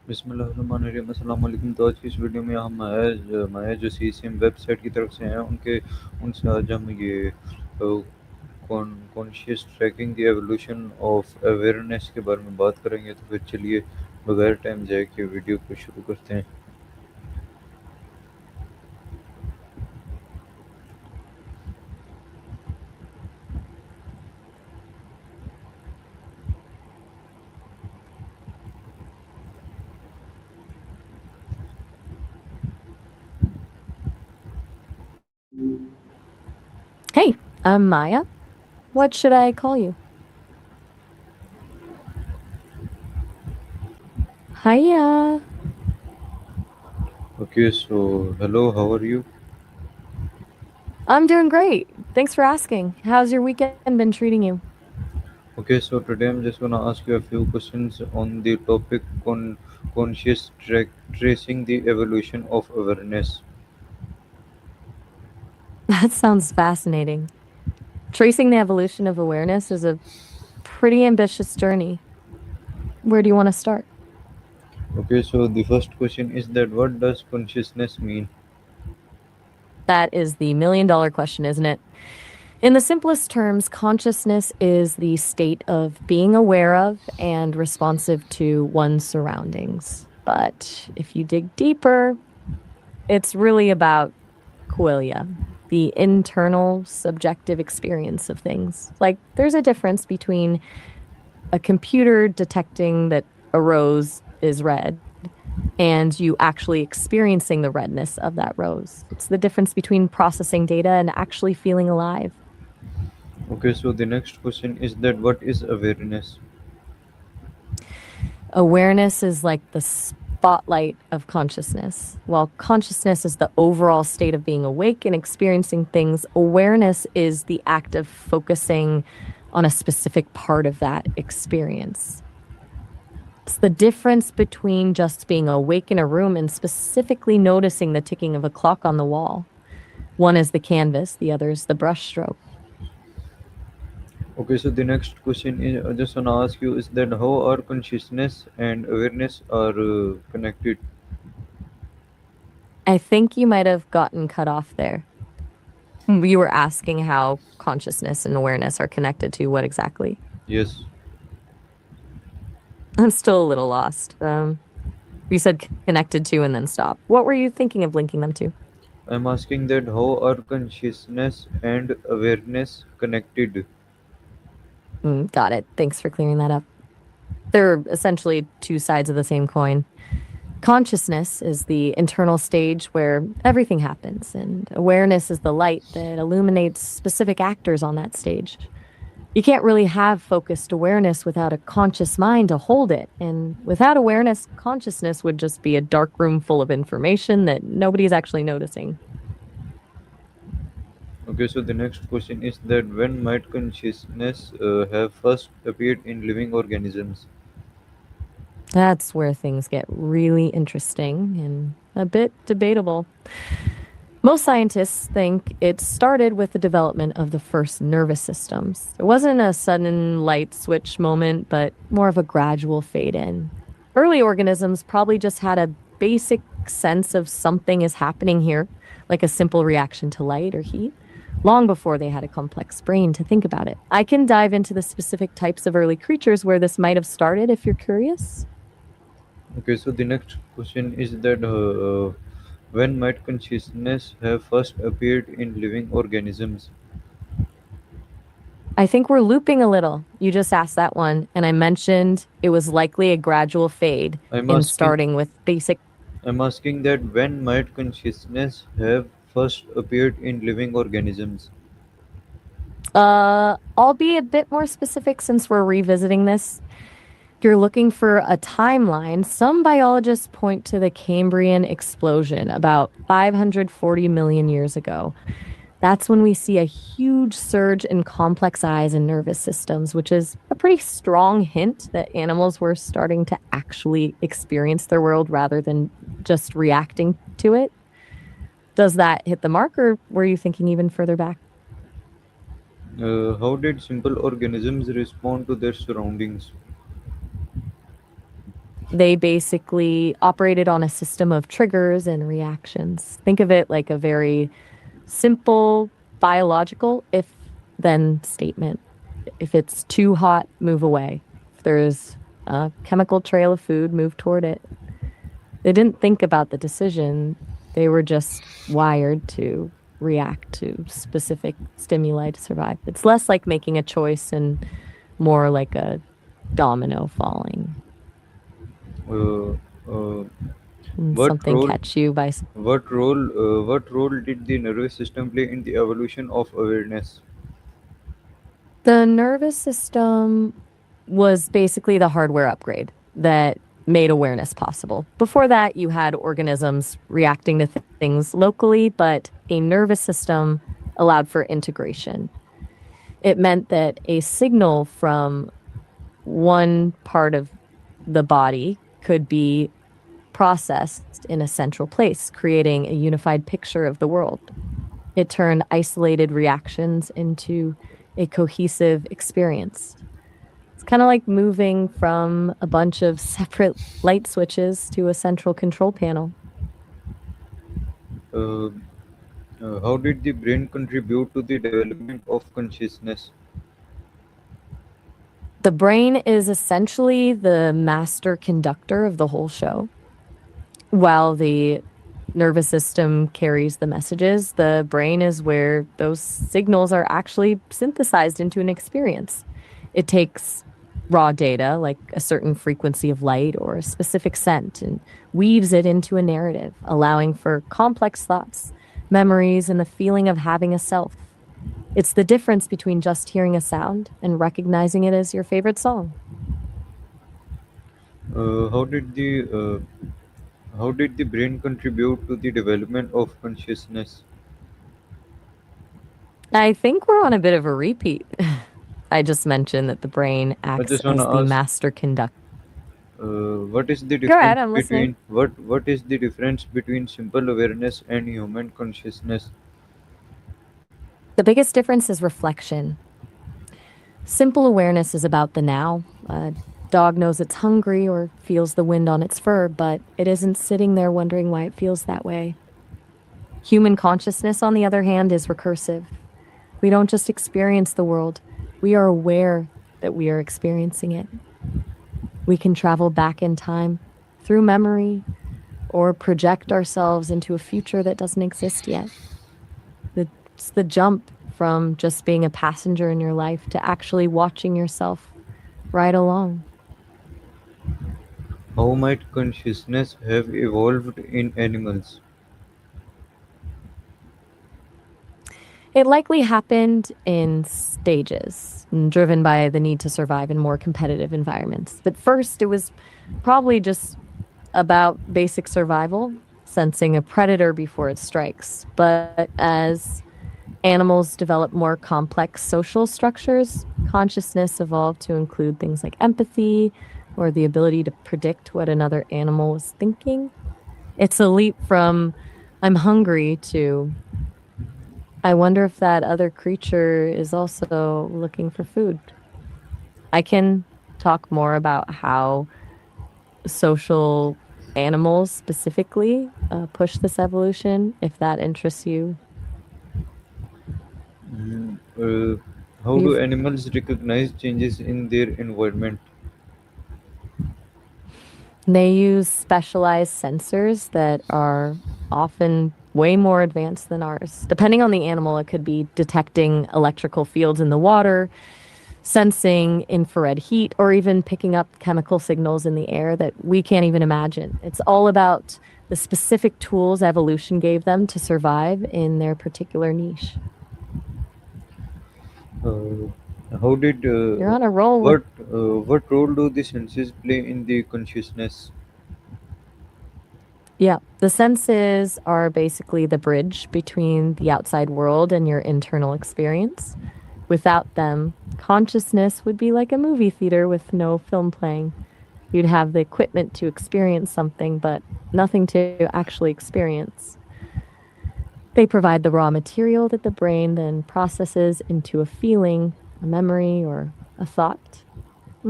बिस्मिल्लाहिर्रहमानिर्रहीम अस्सलाम वालेकुम। तो आज की इस वीडियो में हम मैं जो सीसीएम वेबसाइट की तरफ से हैं उनके उनसे आज हम ये conscious tracking the evolution of awareness के बारे में बात करेंगे। तो फिर चलिए बगैर टाइम जाए के वीडियो को शुरू करते हैं। Hey, I'm Maya. What should I call you? Hiya. Okay, so hello, how are you? I'm doing great. Thanks for asking. How's your weekend been treating you? Okay, so today I'm just gonna ask you a few questions on the topic tracing the evolution of awareness. That sounds fascinating. Tracing the evolution of awareness is a pretty ambitious journey. Where do you want to start? Okay, so the first question is that what does consciousness mean? That is the $1,000,000 question, isn't it? In the simplest terms, consciousness is the state of being aware of and responsive to one's surroundings. But if you dig deeper, it's really about qualia, the internal subjective experience of things. Like there's a difference between a computer detecting that a rose is red and you actually experiencing the redness of that rose. It's the difference between processing data and actually feeling alive. Okay, so the next question is that what is awareness? Awareness is like the spotlight of consciousness. While consciousness is the overall state of being awake and experiencing things, awareness is the act of focusing on a specific part of that experience. It's the difference between just being awake in a room and specifically noticing the ticking of a clock on the wall. One is the canvas, the other is the brushstroke. Okay, so the next question is I just wanna ask you is that how are consciousness and awareness are connected? I think you might have gotten cut off there. You were asking how consciousness and awareness are connected to what exactly? Yes, I'm still a little lost. You said connected to and then stop. What were you thinking of linking them to? I'm asking that how are consciousness and awareness connected? Got it. Thanks for clearing that up. They're essentially two sides of the same coin. Consciousness is the internal stage where everything happens, and awareness is the light that illuminates specific actors on that stage. You can't really have focused awareness without a conscious mind to hold it. And without awareness, consciousness would just be a dark room full of information that nobody's actually noticing. Okay, so the next question is that when might consciousness have first appeared in living organisms? That's where things get really interesting and a bit debatable. Most scientists think it started with the development of the first nervous systems. It wasn't a sudden light switch moment, but more of a gradual fade in. Early organisms probably just had a basic sense of something is happening here, like a simple reaction to light or heat, long before they had a complex brain to think about it. I can dive into the specific types of early creatures where this might have started if you're curious. Okay, so the next question is that when might consciousness have first appeared in living organisms? I think we're looping a little. You just asked that one, and I mentioned it was likely a gradual fade I'm in asking starting with basic. I'm asking that when might consciousness have first appeared in living organisms? I'll be a bit more specific since we're revisiting this. If you're looking for a timeline, some biologists point to the Cambrian explosion about 540 million years ago. That's when we see a huge surge in complex eyes and nervous systems, which is a pretty strong hint that animals were starting to actually experience their world rather than just reacting to it. Does that hit the mark, or were you thinking even further back? How did simple organisms respond to their surroundings? They basically operated on a system of triggers and reactions. Think of it like a very simple biological if then statement. If it's too hot, move away. If there's a chemical trail of food, move toward it. They didn't think about the decision. They were just wired to react to specific stimuli to survive. It's less like making a choice and more like a domino falling Uh, uh, and what something role catch you by what role did the nervous system play in the evolution of awareness? the nervous system was basically the hardware upgrade that made awareness possible. Before that, you had organisms reacting to things locally, but a nervous system allowed for integration. It meant that a signal from one part of the body could be processed in a central place, creating a unified picture of the world. It turned isolated reactions into a cohesive experience. It's kind of like moving from a bunch of separate light switches to a central control panel. Uh, how did the brain contribute to the development of consciousness? The brain is essentially the master conductor of the whole show, while the nervous system carries the messages. The brain is where those signals are actually synthesized into an experience. It takes raw data, like a certain frequency of light or a specific scent, and weaves it into a narrative, allowing for complex thoughts, memories, and the feeling of having a self. It's the difference between just hearing a sound and recognizing it as your favorite song. Uh, how did the uh, how did the brain contribute to the development of consciousness? I think we're on a bit of a repeat. I just mentioned that the brain I acts just wanna as the ask, master conductor. what is the Go ahead, difference I'm listening. between what is the difference between simple awareness and human consciousness? The biggest difference is reflection. Simple awareness is about the now. A dog knows it's hungry or feels the wind on its fur, but it isn't sitting there wondering why it feels that way. Human consciousness, on the other hand, is recursive. We don't just experience the world, we are aware that we are experiencing it. We can travel back in time through memory or project ourselves into a future that doesn't exist yet. It's the jump from just being a passenger in your life to actually watching yourself ride along. How might consciousness have evolved in animals? It likely happened in stages, driven by the need to survive in more competitive environments. But first, it was probably just about basic survival, sensing a predator before it strikes. But as animals develop more complex social structures, consciousness evolved to include things like empathy or the ability to predict what another animal was thinking. It's a leap from I'm hungry to I wonder if that other creature is also looking for food. I can talk more about how social animals specifically push this evolution if that interests you. Mm, uh, how do You've animals recognize changes in their environment? They use specialized sensors that are often way more advanced than ours. Depending on the animal, it could be detecting electrical fields in the water, sensing infrared heat, or even picking up chemical signals in the air that we can't even imagine. It's all about the specific tools evolution gave them to survive in their particular niche. Uh, how did You're on a roll with. what role do the senses play in the consciousness? Yeah, the senses are basically the bridge between the outside world and your internal experience. Without them, consciousness would be like a movie theater with no film playing. You'd have the equipment to experience something, but nothing to actually experience. They provide the raw material that the brain then processes into a feeling, a memory, or a thought.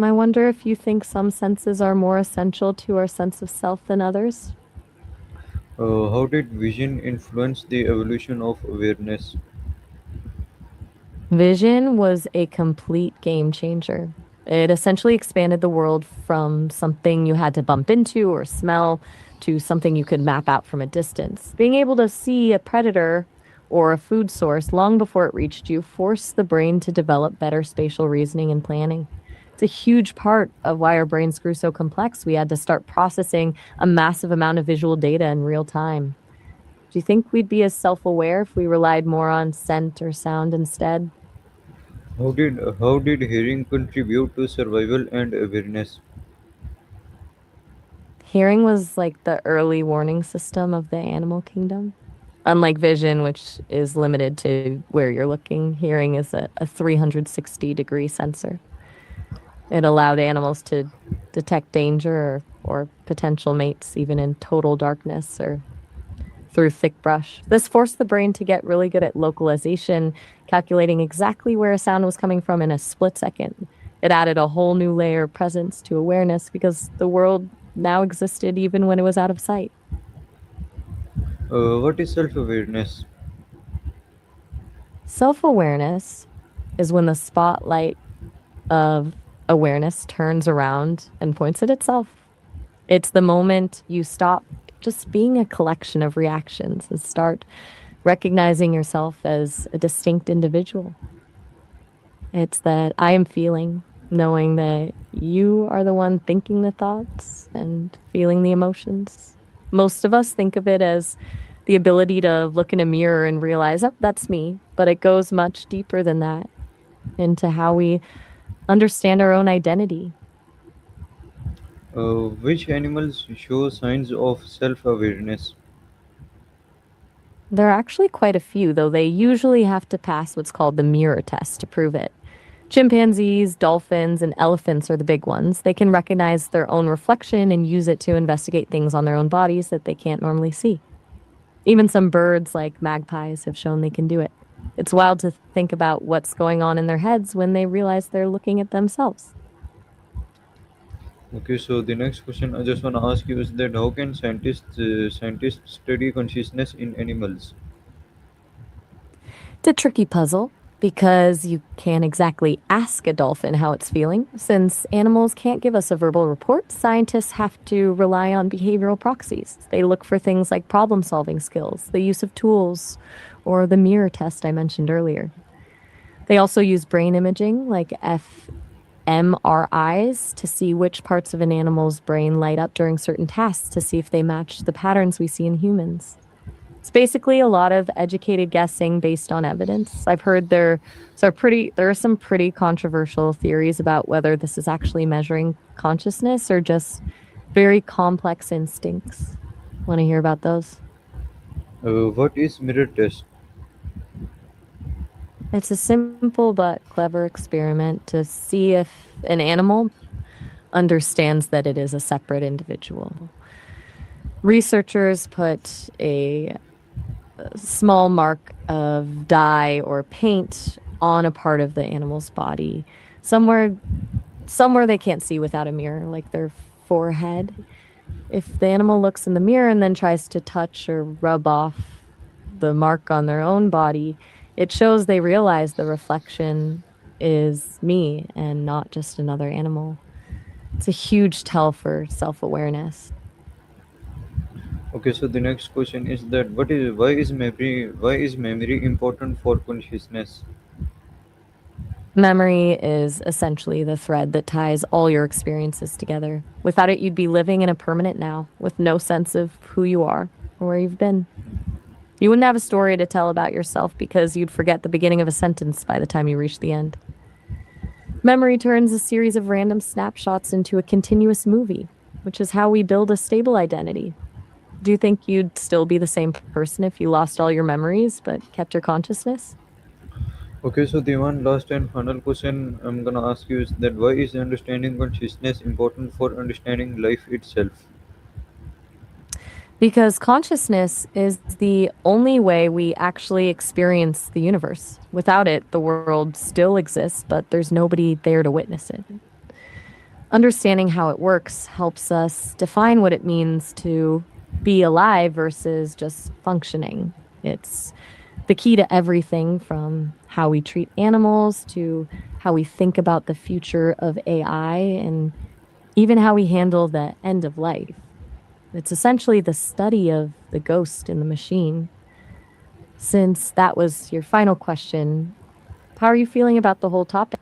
I wonder if you think some senses are more essential to our sense of self than others. How did vision influence the evolution of awareness? Vision was a complete game changer. It essentially expanded the world from something you had to bump into or smell to something you could map out from a distance. Being able to see a predator or a food source long before it reached you forced the brain to develop better spatial reasoning and planning. It's a huge part of why our brains grew so complex. We had to start processing a massive amount of visual data in real time. Do you think we'd be as self aware if we relied more on scent or sound instead? How did hearing contribute to survival and awareness? Hearing was like the early warning system of the animal kingdom. Unlike vision, which is limited to where you're looking, hearing is a 360-degree sensor. It allowed animals to detect danger or potential mates even in total darkness or through thick brush. This forced the brain to get really good at localization, calculating exactly where a sound was coming from in a split second. It added a whole new layer of presence to awareness because the world now existed even when it was out of sight. What is self awareness? Self awareness is when the spotlight of awareness turns around and points at itself. It's the moment you stop just being a collection of reactions and start recognizing yourself as a distinct individual. It's that I am feeling, knowing that you are the one thinking the thoughts and feeling the emotions. Most of us think of it as the ability to look in a mirror and realize, oh, that's me. But it goes much deeper than that into how we understand our own identity. Which animals show signs of self awareness? There are actually quite a few, though they usually have to pass what's called the mirror test to prove it. Chimpanzees, dolphins, and elephants are the big ones. They can recognize their own reflection and use it to investigate things on their own bodies that they can't normally see. Even some birds, like magpies, have shown they can do it. It's wild to think about what's going on in their heads when they realize they're looking at themselves. Okay, so the next question I just want to ask you is that how can scientists study consciousness in animals? It's a tricky puzzle because you can't exactly ask a dolphin how it's feeling. Since animals can't give us a verbal report, scientists have to rely on behavioral proxies. They look for things like problem solving skills, the use of tools, or the mirror test I mentioned earlier. They also use brain imaging like fMRIs to see which parts of an animal's brain light up during certain tasks to see if they match the patterns we see in humans. It's basically a lot of educated guessing based on evidence. I've heard there are some pretty controversial theories about whether this is actually measuring consciousness or just very complex instincts. Want to hear about those? What is mirror test? It's a simple but clever experiment to see if an animal understands that it is a separate individual. Researchers put a small mark of dye or paint on a part of the animal's body, somewhere somewhere they can't see without a mirror, like their forehead. If the animal looks in the mirror and then tries to touch or rub off the mark on their own body, it shows they realize the reflection is me and not just another animal. It's a huge tell for self-awareness. Okay, so the next question is that why is memory important for consciousness? Memory is essentially the thread that ties all your experiences together. Without it, you'd be living in a permanent now with no sense of who you are or where you've been. You wouldn't have a story to tell about yourself because you'd forget the beginning of a sentence by the time you reach the end. Memory turns a series of random snapshots into a continuous movie, which is how we build a stable identity. Do you think you'd still be the same person if you lost all your memories but kept your consciousness? Okay, so the one last and final question I'm gonna ask you is that why is understanding consciousness important for understanding life itself? Because consciousness is the only way we actually experience the universe. Without it, the world still exists, but there's nobody there to witness it. Understanding how it works helps us define what it means to be alive versus just functioning. It's the key to everything from how we treat animals to how we think about the future of AI and even how we handle the end of life. It's essentially the study of the ghost in the machine. Since that was your final question, how are you feeling about the whole topic